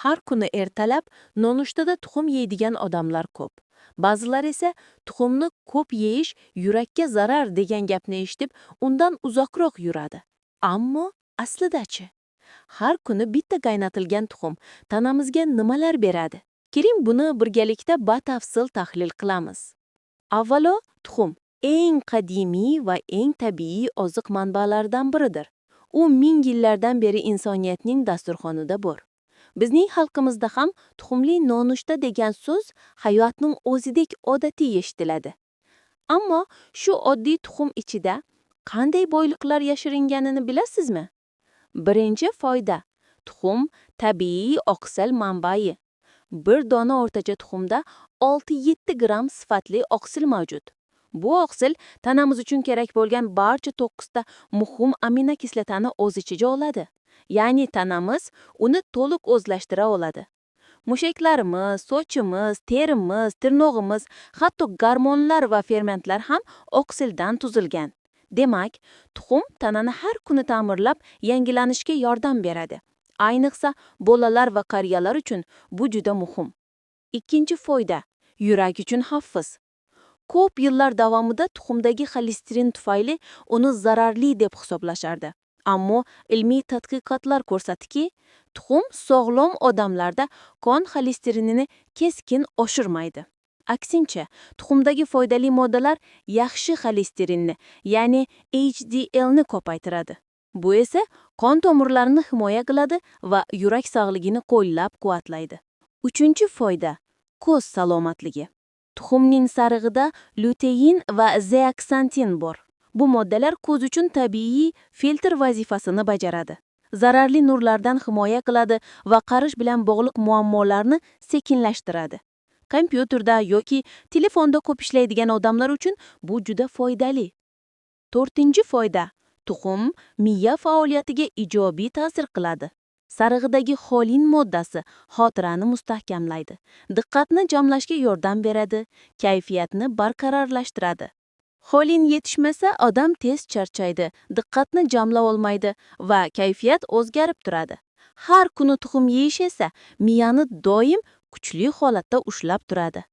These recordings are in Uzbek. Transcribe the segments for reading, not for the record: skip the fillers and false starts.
Har kuni ertalab nonushtada tuxum yeydigan odamlar ko'p. Ba'zilar esa tuxumni ko'p yeyish yurakka zarar degan gapni eshitib, undan uzoqroq yuradi. Ammo aslida-chi? Har kuni bitta qaynatilgan tuxum tanamizga nimalar beradi? Keling, buni birgalikda batafsil tahlil qilamiz. Avvalo, tuxum eng qadimiy va eng tabiiy oziq manbalaridan biridir. U ming yillardan beri insoniyatning dasturxonida bor. Bizning xalqimizda ham tuxumli nonushta degan so'z hayotning o'zidek odatiy eshitiladi. Ammo shu oddiy tuxum ichida qanday boyliqlar yashiringanini bilasizmi? Birinchi foyda. Tuxum tabiiy oqsil manbai. Bir dona o'rtacha tuxumda 6-7 gram sifatli oqsil mavjud. Bu oqsil tanamiz uchun kerak bo'lgan barcha 9 ta muhim aminokislotani o'z ichiga oladi. Ya'ni tanamiz uni to'liq o'zlashtira oladi. Mushaklarimiz, sochimiz, terimiz, tirnog'imiz, hatto gormonlar va fermentlar ham oqsildan tuzilgan. Demak, tuxum tanani har kuni ta'mirlab, yangilanishga yordam beradi. Ayniqsa, bolalar va qariyalar uchun bu juda muhim. Ikkinchi foyda. Yurak uchun xavfsiz. Ko'p yillar davomida tuxumdagi xolesterin tufayli uni zararli deb hisoblashardi. Ammo ilmiy tadqiqotlar ko'rsatdiki, tuxum sog'lom odamlarda qon xolesterinini keskin oshirmaydi. Aksincha, tuxumdagi foydali moddalar yaxshi xolesterinni, ya'ni HDL ni ko'paytiradi. Bu esa qon tomirlarini himoya qiladi va yurak sog'ligini qo'llab-quvvatlaydi. Uchinchi foyda. Ko'z salomatligi. Tuxumning sarig'ida lutein va zeaksantin bor. Bu moddalar ko'z uchun tabiiy filtr vazifasini bajaradi. Zararli nurlardan himoya qiladi va qarish bilan bog'liq muammolarni sekinlashtiradi. Kompyuterda yoki telefonda ko'p ishlaydigan odamlar uchun bu juda foydali. To'rtinchi foyda. Tuxum miya faoliyatiga ijobiy ta'sir qiladi. Sarig'idagi xolin moddasi xotirani mustahkamlaydi, diqqatni jamlashga yordam beradi, kayfiyatni barqarorlashtiradi. Xolin yetishmasa, odam tez charchaydi, diqqatni jamlay olmaydi va kayfiyat o'zgarib turadi. Har kuni tuxum yeyish esa miyani doim kuchli holatda ushlab turadi.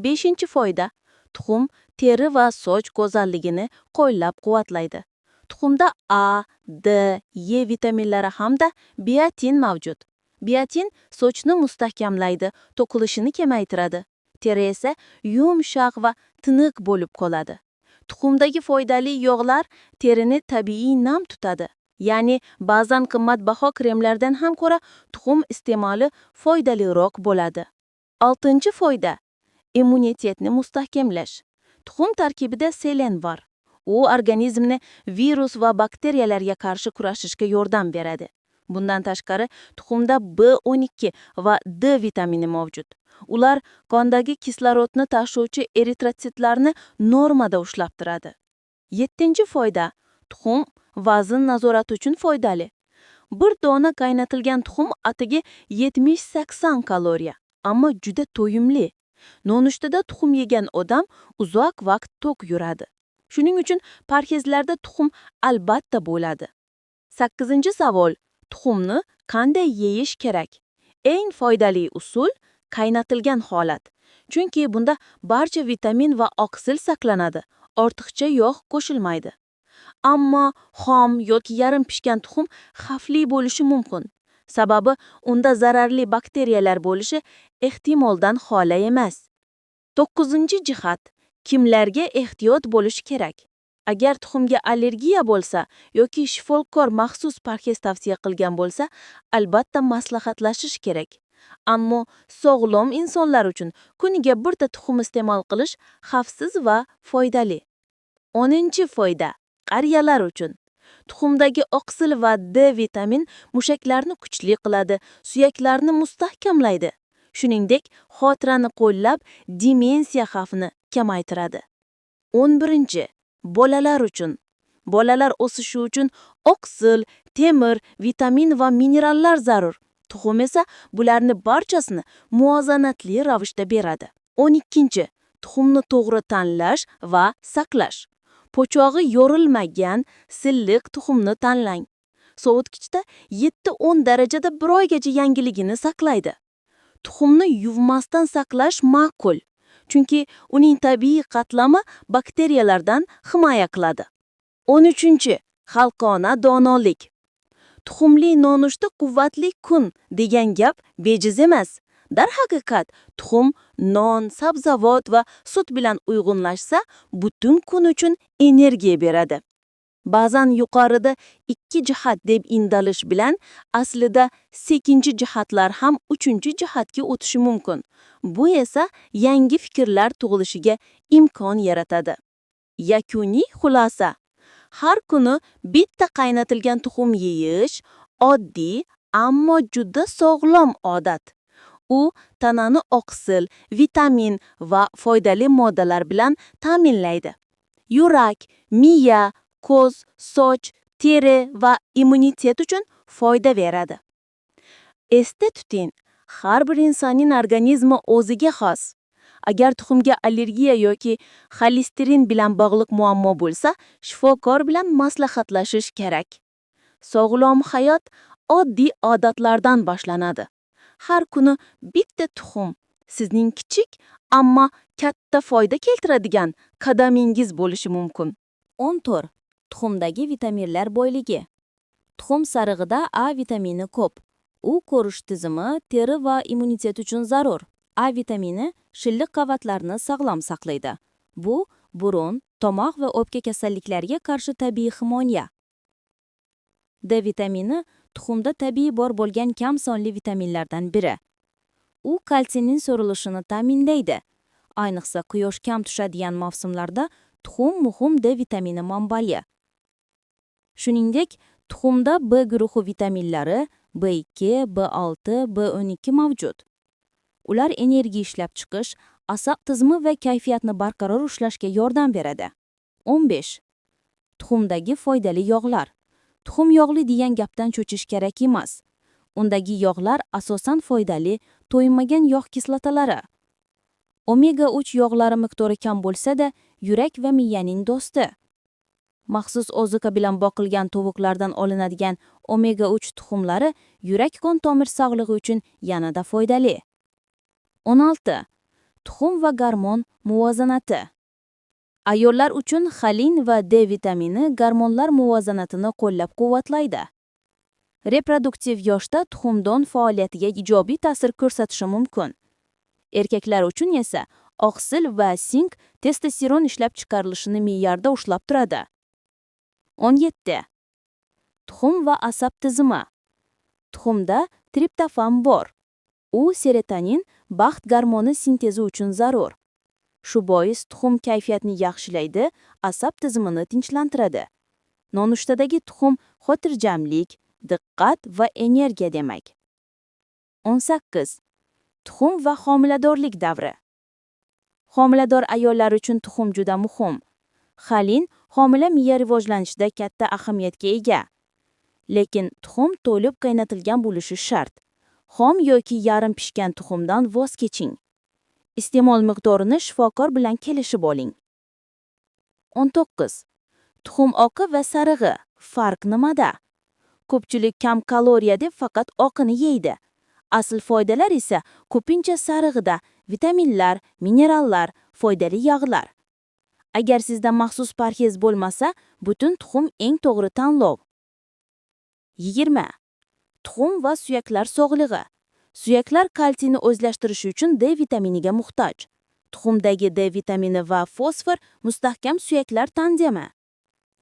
Beshinchi foyda. Tuxum teri va soch go'zalligini qo'llab-quvvatlaydi. Tuxumda A, D, E vitaminlari hamda biotin mavjud. Biotin sochni mustahkamlaydi, to'kilishini kamaytiradi. Teri esa yumshoq va tiniq bo'lib qoladi. Tuxumdagi foydali yog'lar terini tabiiy nam tutadi. Ya'ni ba'zan qimmatbaho kremlardan ham ko'ra tuxum iste'moli foydaliroq bo'ladi. Oltinchi foyda. Immunitetni mustahkamlash. Tuxum tarkibida selen bor. U organizmni virus va bakteriyalarga qarshi kurashishga yordam beradi. Bundan tashqari, tuxumda B12 va D vitamini mavjud. Ular qondagi kislorodni tashuvchi eritrotsitlarni normada ushlab turadi. Yettinchi foyda. Tuxum vazn nazorati uchun foydali. Bir dona qaynatilgan tuxum atiga 70-80 kaloriya, ammo juda to'yimli. Nonushtada tuxum yegan odam uzoq vaqt to'q yuradi. Shuning uchun parhezlarda tuxum albatta bo'ladi. 8-savol. Tuxumni qanday yeyish kerak? Eng foydali usul qaynatilgan holat. Chunki bunda barcha vitamin va oqsil saqlanadi, ortiqcha yog' qo'shilmaydi. Ammo xom yoki yarim pishgan tuxum xavfli bo'lishi mumkin. Sababi unda zararli bakteriyalar bo'lishi ehtimoldan xoli emas. 9-jihat. Kimlarga ehtiyot bo'lish kerak? Agar tuxumga allergiya bo'lsa yoki shifokor maxsus parhez tavsiya qilgan bo'lsa, albatta maslahatlashish kerak. Ammo sog'lom insonlar uchun kuniga birta tuxum iste'mol qilish xavfsiz va foydali. 10-foyda. Qariyalar uchun. Tuxumdagi oqsil va D vitamin mushaklarni kuchli qiladi, suyaklarni mustahkamlaydi. Shuningdek, xotirani qo'llab, demensiya xavfini kamaytiradi. 11. Bolalar uchun. Bolalar o'sishi uchun oqsil, temir, vitamin va minerallar zarur. Tuxum esa bularni barchasini muvozanatli ravishda beradi. 12. Tuxumni to'g'ri tanlash va saqlash. Po'chog'i yorilmagan, silliq tuxumni tanlang. sovutgichda 7-10 darajada bir oygacha yangiligini saqlaydi. Tuxumni yuvmasdan saqlash ma'qul, chunki uning tabiiy qatlami bakteriyalardan himoya qiladi. 13. Xalqona donolik. Tuxumli nonushta quvvatli kun degan gap bejiz emas. Darhaqiqat, tuxum, non, sabzavot va sut bilan uyg'unlashsa, butun kun uchun energiya beradi. Ba'zan yuqorida 2 jihat deb indalish bilan aslida 8 jihatlar ham 3 jihatga o'tishi mumkin. Bu esa yangi fikrlar tug'ilishiga imkon yaratadi. Yakuniy xulosa: har kuni bitta qaynatilgan tuxum yeyish oddiy, ammo juda sog'lom odat. U tanani oqsil, vitamin va foydali moddalar bilan ta'minlaydi. Yurak, miya, ko'z, soch, teri va immunitet uchun foyda beradi. Esda tuting, har bir insonning organizmi o'ziga xos. Agar tuxumga allergiya yoki xolesterin bilan bog'liq muammo bo'lsa, shifokor bilan maslahatlashish kerak. Sog'lom hayot oddiy odatlardan boshlanadi. Har kuni bitta tuxum sizning kichik, ammo katta foyda keltiradigan qadamingiz bo'lishi mumkin. 14. Tuxumdagi vitaminlar boyligi. Tuxum sarig'ida A vitamini ko'p. U ko'rish tizimi, teri va immunitet uchun zarur. A vitamini shilliq qavatlarni sog'lom saqlaydi. Bu burun, tomoq va o'pka kasalliklariga qarshi tabiiy himoya. D vitamini tuxumda tabiiy bor bo'lgan kam sonli vitaminlardan biri. U kalsiyning so'rilishini ta'minlaydi. Ayniqsa quyosh kam tushadigan mavsumlarda tuxum muhim D vitamini manbai. Shuningdek, tuxumda B guruhi vitaminlari B2, B6, B12 mavjud. Ular energiya ishlab chiqish, asab tizimi va kayfiyatni barqaror ushlashga yordam beradi. 15. Tuxumdagi foydali yog'lar. Tuxum yog'li degan gapdan cho'chish kerak emas. Undagi yog'lar asosan foydali, to'ymagan yog' kislotalari. Omega 3 yog'lari miqdori kam bo'lsa-da, yurak va miyaning do'sti. Maxsus ozuqa bilan boqilgan tovuqlardan olinadigan omega 3 tuxumlari yurak qon tomir sog'lig'i uchun yanada foydali. 16. Tuxum va gormon muvozanati. Ayollar uchun xolin va D vitamini gormonlar muvozanatini qo'llab-quvvatlaydi. Reproduktiv yoshda tuxumdon faoliyatiga ijobiy ta'sir ko'rsatishi mumkin. Erkaklar uchun esa oqsil va sink testosteron ishlab chiqarilishini me'yorda ushlab turadi. 17. Tuxum va asab tizimi. Tuxumda triptofan bor. U serotonin, baxt gormoni sintezi uchun zarur. Shu bois tuxum kayfiyatni yaxshilaydi, asab tizimini tinchlantiradi. Nonushtadagi tuxum xotirjamlik, diqqat va energiya demak. 18. Tuxum va homiladorlik davri. Homilador ayollar uchun tuxum juda muhim. Xolin homila miya rivojlanishida katta ahamiyatga ega. Lekin tuxum to'lib qaynatilgan bo'lishi shart. Xom yoki yarim pishgan tuxumdan voz keching. Iste'mol miqdorini shifokor bilan kelishib oling. 19. Tuxum oqi va sarig'i. Farq nimada? Ko'pchilik kam kaloriya deb faqat oqini yeydi. Asl foydalar esa ko'pincha sarig'ida: vitaminlar, minerallar, foydali yog'lar. Agar sizda maxsus parhez bo'lmasa, butun tuxum eng to'g'ri tanlov. 20. Tuxum va suyaklar sog'lig'i. Suyaklar kalsiyni o'zlashtirishi uchun D vitaminiga muhtoj. Tuxumdagi D vitamini va fosfor mustahkam suyaklar tandemi.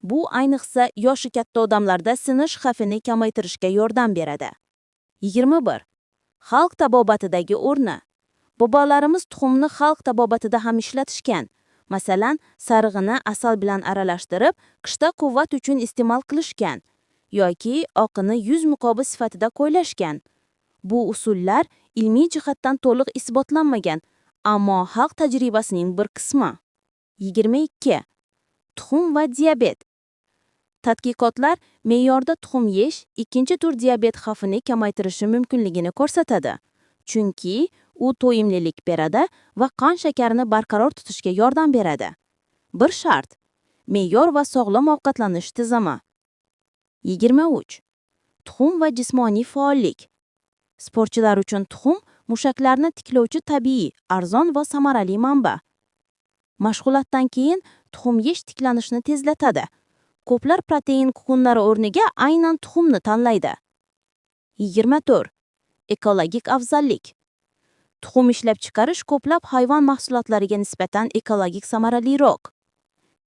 Bu ayniqsa yoshi katta odamlarda sinish xavfini kamaytirishga yordam beradi. 21. Xalq tabobatidagi o'rni. Bobolarimiz tuxumni xalq tabobatida ham ishlatishgan. Masalan, sarig'ini asal bilan aralashtirib, qishda quvvat uchun iste'mol qilishgan yoki oqini yuz muqobi sifatida qo'llashgan. Bu usullar ilmiy jihatdan to'liq isbotlanmagan, ammo xalq tajribasining bir qismi. 22. Tuxum va diabet. Tadqiqotlar me'yorda tuxum yeyish ikkinchi tur diabet xavfini kamaytirishi mumkinligini ko'rsatadi. Chunki u to'yimlilik beradi va qon shakarini barqaror tutishga yordam beradi. Bir shart: me'yor va sog'lom ovqatlanish tizimi. 23. Tuxum va jismoniy faollik. Sportchilar uchun tuxum mushaklarni tiklovchi tabiiy, arzon va samarali manba. Mashg'ulotdan keyin tuxum yeyish tiklanishni tezlatadi. Ko'plar protein kukunlari o'rniga aynan tuxumni tanlaydi. 24. Ekologik afzallik. Tuxum ishlab chiqarish ko'plab hayvon mahsulotlariga nisbatan ekologik samaraliroq.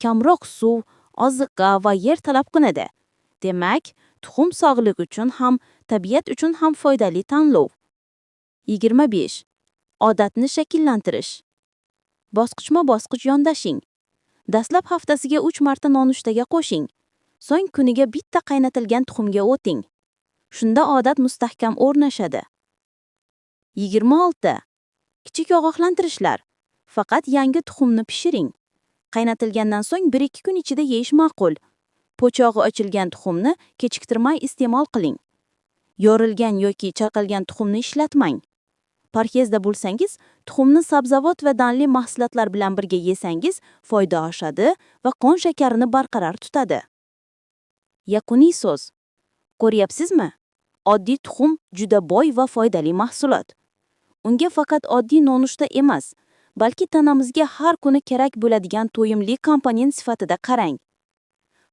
Kamroq suv, oziqa va yer talab qiladi. Demak, tuxum sog'liq uchun ham, tabiat uchun ham foydali tanlov. 25. Odatni shakllantirish. Bosqichma-bosqich yondashing. Dastlab haftasiga 3 marta nonushtaga qo'shing. So'ng kuniga bitta qaynatilgan tuxumga o'ting. Shunda odat mustahkam o'rnashadi. 26. Kichik ogohlantirishlar. Faqat yangi tuxumni pishiring. Qaynatilgandan so'ng 1-2 kun ichida yeyish ma'qul. Po'chog'i ochilgan tuxumni kechiktirmay iste'mol qiling. Yorilgan yoki chaqilgan tuxumni ishlatmang. Parhezda bo'lsangiz, tuxumni sabzavot va donli mahsulotlar bilan birga yesangiz, foyda oshadi va qon shakarini barqaror tutadi. Yakuniy so'z. Ko'ryapsizmi? Oddiy tuxum juda boy va foydali mahsulot. Unga faqat oddiy nonushta emas, balki tanamizga har kuni kerak bo'ladigan to'yimli komponent sifatida qarang.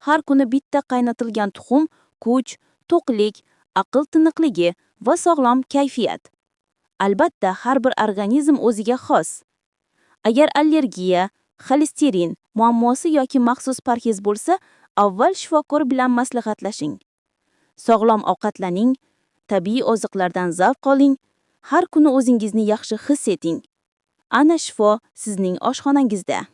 Har kuni bitta qaynatilgan tuxum kuch, to'qlik, aql tiniqligi va sog'lom kayfiyat. Albatta, har bir organizm o'ziga xos. Agar allergiya, xolesterin muammosi yoki maxsus parhez bo'lsa, avval shifokor bilan maslahatlashing. Sog'lom ovqatlaning, tabiiy oziqlardan zavq oling, har kuni o'zingizni yaxshi his eting. Ana shifo sizning oshxonangizda.